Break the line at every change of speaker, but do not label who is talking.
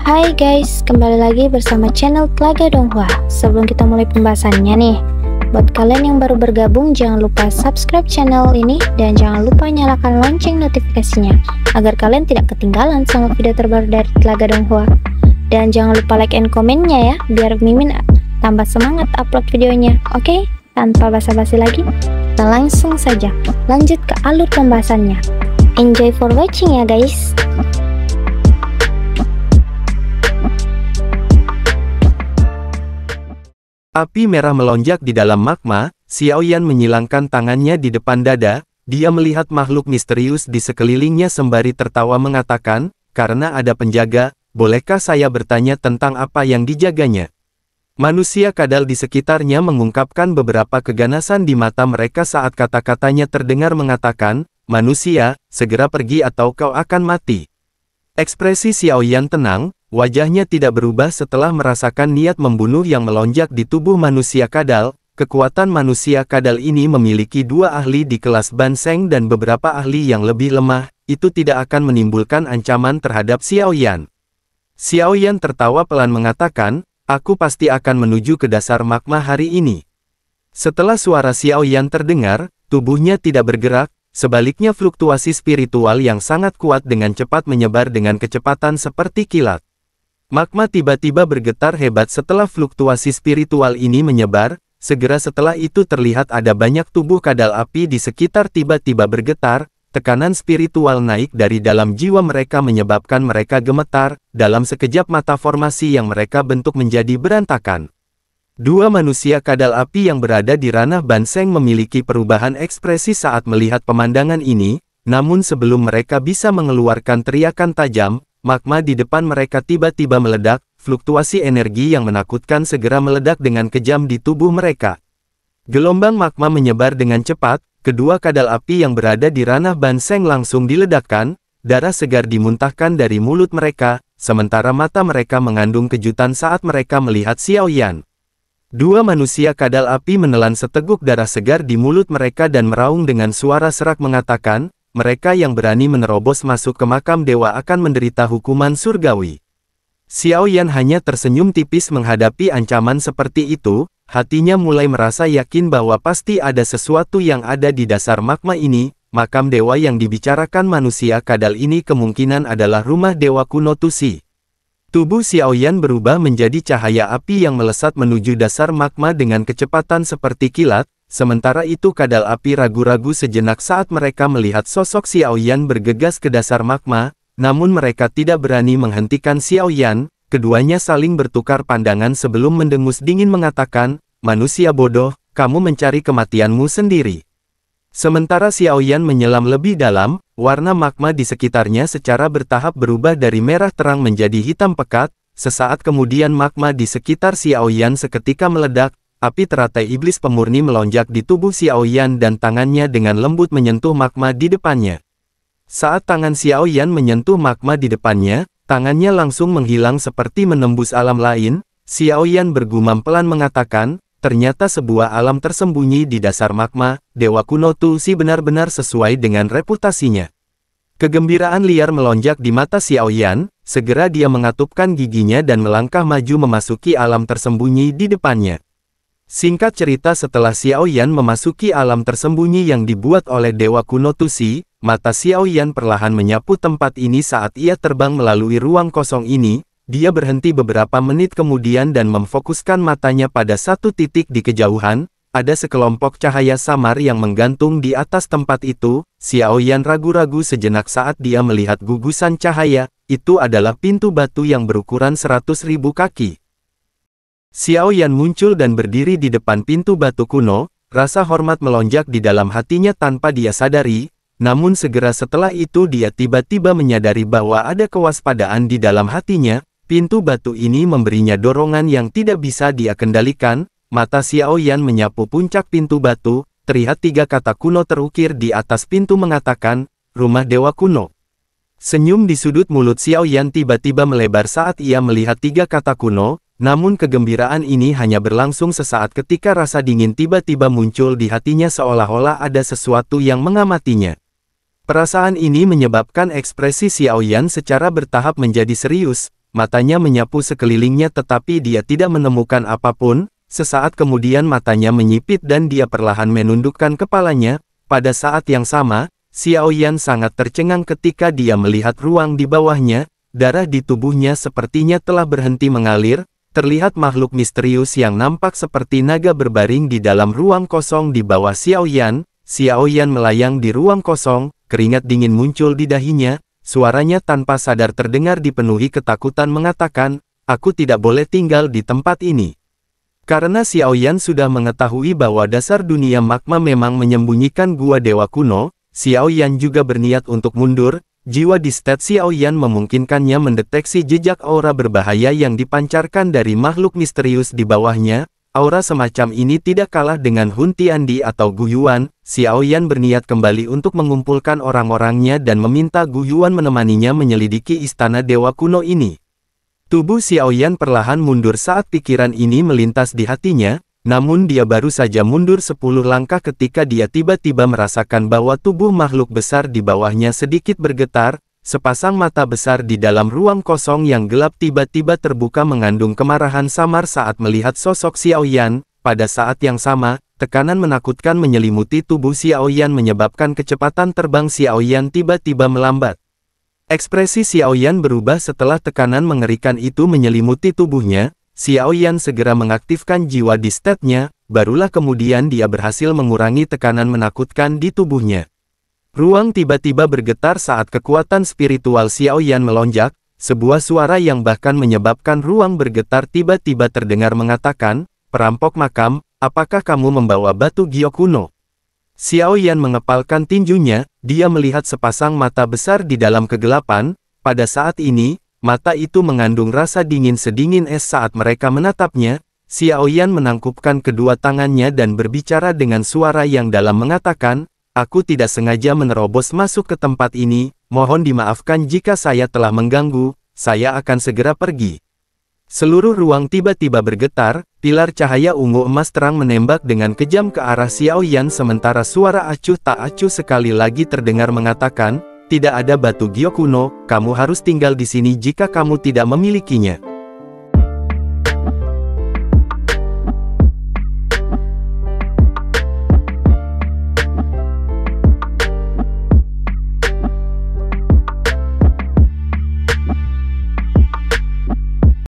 Hai guys, kembali lagi bersama channel Telaga Donghua. Sebelum kita mulai pembahasannya nih, buat kalian yang baru bergabung jangan lupa subscribe channel ini dan jangan lupa nyalakan lonceng notifikasinya agar kalian tidak ketinggalan sama video terbaru dari Telaga Donghua. Dan jangan lupa like and komennya ya, biar Mimin tambah semangat upload videonya. Oke, tanpa basa-basi lagi, kita langsung saja lanjut ke alur pembahasannya. Enjoy for watching ya guys.
Api merah melonjak di dalam magma. Xiaoyan menyilangkan tangannya di depan dada. Dia melihat makhluk misterius di sekelilingnya sembari tertawa mengatakan, "Karena ada penjaga, bolehkah saya bertanya tentang apa yang dijaganya?" Manusia kadal di sekitarnya mengungkapkan beberapa keganasan di mata mereka saat kata-katanya terdengar mengatakan, "Manusia, segera pergi atau kau akan mati." Ekspresi Xiaoyan tenang. Wajahnya tidak berubah setelah merasakan niat membunuh yang melonjak di tubuh manusia kadal. Kekuatan manusia kadal ini memiliki dua ahli di kelas Banseng dan beberapa ahli yang lebih lemah. Itu tidak akan menimbulkan ancaman terhadap Xiaoyan. Xiaoyan tertawa pelan mengatakan, "Aku pasti akan menuju ke dasar magma hari ini." Setelah suara Xiaoyan terdengar, tubuhnya tidak bergerak. Sebaliknya fluktuasi spiritual yang sangat kuat dengan cepat menyebar dengan kecepatan seperti kilat. Magma tiba-tiba bergetar hebat setelah fluktuasi spiritual ini menyebar. Segera setelah itu terlihat ada banyak tubuh kadal api di sekitar tiba-tiba bergetar. Tekanan spiritual naik dari dalam jiwa mereka menyebabkan mereka gemetar. Dalam sekejap mata formasi yang mereka bentuk menjadi berantakan. Dua manusia kadal api yang berada di ranah Banseng memiliki perubahan ekspresi saat melihat pemandangan ini. Namun sebelum mereka bisa mengeluarkan teriakan tajam, magma di depan mereka tiba-tiba meledak. Fluktuasi energi yang menakutkan segera meledak dengan kejam di tubuh mereka. Gelombang magma menyebar dengan cepat. Kedua kadal api yang berada di ranah Banseng langsung diledakkan. Darah segar dimuntahkan dari mulut mereka, sementara mata mereka mengandung kejutan saat mereka melihat Xiaoyan. Dua manusia kadal api menelan seteguk darah segar di mulut mereka dan meraung dengan suara serak mengatakan, "Mereka yang berani menerobos masuk ke makam dewa akan menderita hukuman surgawi." Xiaoyan hanya tersenyum tipis menghadapi ancaman seperti itu. Hatinya mulai merasa yakin bahwa pasti ada sesuatu yang ada di dasar magma ini. Makam dewa yang dibicarakan manusia kadal ini kemungkinan adalah rumah dewa kuno Tusi. Tubuh Xiaoyan berubah menjadi cahaya api yang melesat menuju dasar magma dengan kecepatan seperti kilat. Sementara itu kadal api ragu-ragu sejenak saat mereka melihat sosok Xiaoyan bergegas ke dasar magma, namun mereka tidak berani menghentikan Xiaoyan. Keduanya saling bertukar pandangan sebelum mendengus dingin mengatakan, "Manusia bodoh, kamu mencari kematianmu sendiri." Sementara Xiaoyan menyelam lebih dalam, warna magma di sekitarnya secara bertahap berubah dari merah terang menjadi hitam pekat. Sesaat kemudian magma di sekitar Xiaoyan seketika meledak. Api teratai iblis pemurni melonjak di tubuh Xiaoyan dan tangannya dengan lembut menyentuh magma di depannya. Saat tangan Xiaoyan menyentuh magma di depannya, tangannya langsung menghilang seperti menembus alam lain. Xiaoyan bergumam pelan mengatakan, "Ternyata sebuah alam tersembunyi di dasar magma, Dewa Kuno Tusi benar-benar sesuai dengan reputasinya." Kegembiraan liar melonjak di mata Xiaoyan, segera dia mengatupkan giginya dan melangkah maju memasuki alam tersembunyi di depannya. Singkat cerita setelah Xiaoyan memasuki alam tersembunyi yang dibuat oleh Dewa Kuno Tusi, mata Xiaoyan perlahan menyapu tempat ini saat ia terbang melalui ruang kosong ini. Dia berhenti beberapa menit kemudian dan memfokuskan matanya pada satu titik di kejauhan. Ada sekelompok cahaya samar yang menggantung di atas tempat itu. Xiaoyan ragu-ragu sejenak saat dia melihat gugusan cahaya. Itu adalah pintu batu yang berukuran 100.000 kaki. Xiaoyan muncul dan berdiri di depan pintu batu kuno. Rasa hormat melonjak di dalam hatinya tanpa dia sadari. Namun segera setelah itu dia tiba-tiba menyadari bahwa ada kewaspadaan di dalam hatinya. Pintu batu ini memberinya dorongan yang tidak bisa dia kendalikan. Mata Xiaoyan menyapu puncak pintu batu. Terlihat tiga kata kuno terukir di atas pintu mengatakan, "Rumah Dewa Kuno." Senyum di sudut mulut Xiaoyan tiba-tiba melebar saat ia melihat tiga kata kuno. Namun kegembiraan ini hanya berlangsung sesaat ketika rasa dingin tiba-tiba muncul di hatinya seolah-olah ada sesuatu yang mengamatinya. Perasaan ini menyebabkan ekspresi Xiaoyan secara bertahap menjadi serius. matanya menyapu sekelilingnya tetapi dia tidak menemukan apapun. Sesaat kemudian matanya menyipit dan dia perlahan menundukkan kepalanya. Pada saat yang sama, Xiao Yan sangat tercengang ketika dia melihat ruang di bawahnya. Darah di tubuhnya sepertinya telah berhenti mengalir. Terlihat makhluk misterius yang nampak seperti naga berbaring di dalam ruang kosong di bawah Xiao Yan. Xiao Yan melayang di ruang kosong, keringat dingin muncul di dahinya. Suaranya tanpa sadar terdengar dipenuhi ketakutan mengatakan, "Aku tidak boleh tinggal di tempat ini." Karena Xiao Yan sudah mengetahui bahwa dasar dunia magma memang menyembunyikan gua dewa kuno, Xiao Yan juga berniat untuk mundur. Jiwa di stat Xiao Yan memungkinkannya mendeteksi jejak aura berbahaya yang dipancarkan dari makhluk misterius di bawahnya. Aura semacam ini tidak kalah dengan Hun Tiandi atau Gu Yuan. Xiao Yan berniat kembali untuk mengumpulkan orang-orangnya dan meminta Gu Yuan menemaninya menyelidiki istana dewa kuno ini. Tubuh Xiao Yan perlahan mundur saat pikiran ini melintas di hatinya, namun dia baru saja mundur 10 langkah ketika dia tiba-tiba merasakan bahwa tubuh makhluk besar di bawahnya sedikit bergetar. Sepasang mata besar di dalam ruang kosong yang gelap tiba-tiba terbuka mengandung kemarahan samar saat melihat sosok Xiao Yan. Pada saat yang sama, tekanan menakutkan menyelimuti tubuh Xiao Yan menyebabkan kecepatan terbang Xiao Yan tiba-tiba melambat. Ekspresi Xiao Yan berubah setelah tekanan mengerikan itu menyelimuti tubuhnya. Xiao Yan segera mengaktifkan jiwa di statnya, barulah kemudian dia berhasil mengurangi tekanan menakutkan di tubuhnya. Ruang tiba-tiba bergetar saat kekuatan spiritual Xiao Yan melonjak. Sebuah suara yang bahkan menyebabkan ruang bergetar tiba-tiba terdengar mengatakan, "Perampok makam, apakah kamu membawa batu giok kuno?" Xiao Yan mengepalkan tinjunya, dia melihat sepasang mata besar di dalam kegelapan. Pada saat ini, mata itu mengandung rasa dingin sedingin es saat mereka menatapnya. Xiao Yan menangkupkan kedua tangannya dan berbicara dengan suara yang dalam mengatakan, "Aku tidak sengaja menerobos masuk ke tempat ini, mohon dimaafkan jika saya telah mengganggu, saya akan segera pergi." Seluruh ruang tiba-tiba bergetar, pilar cahaya ungu emas terang menembak dengan kejam ke arah Xiao Yan sementara suara acuh tak acuh sekali lagi terdengar mengatakan, "Tidak ada batu giok kuno, kamu harus tinggal di sini jika kamu tidak memilikinya."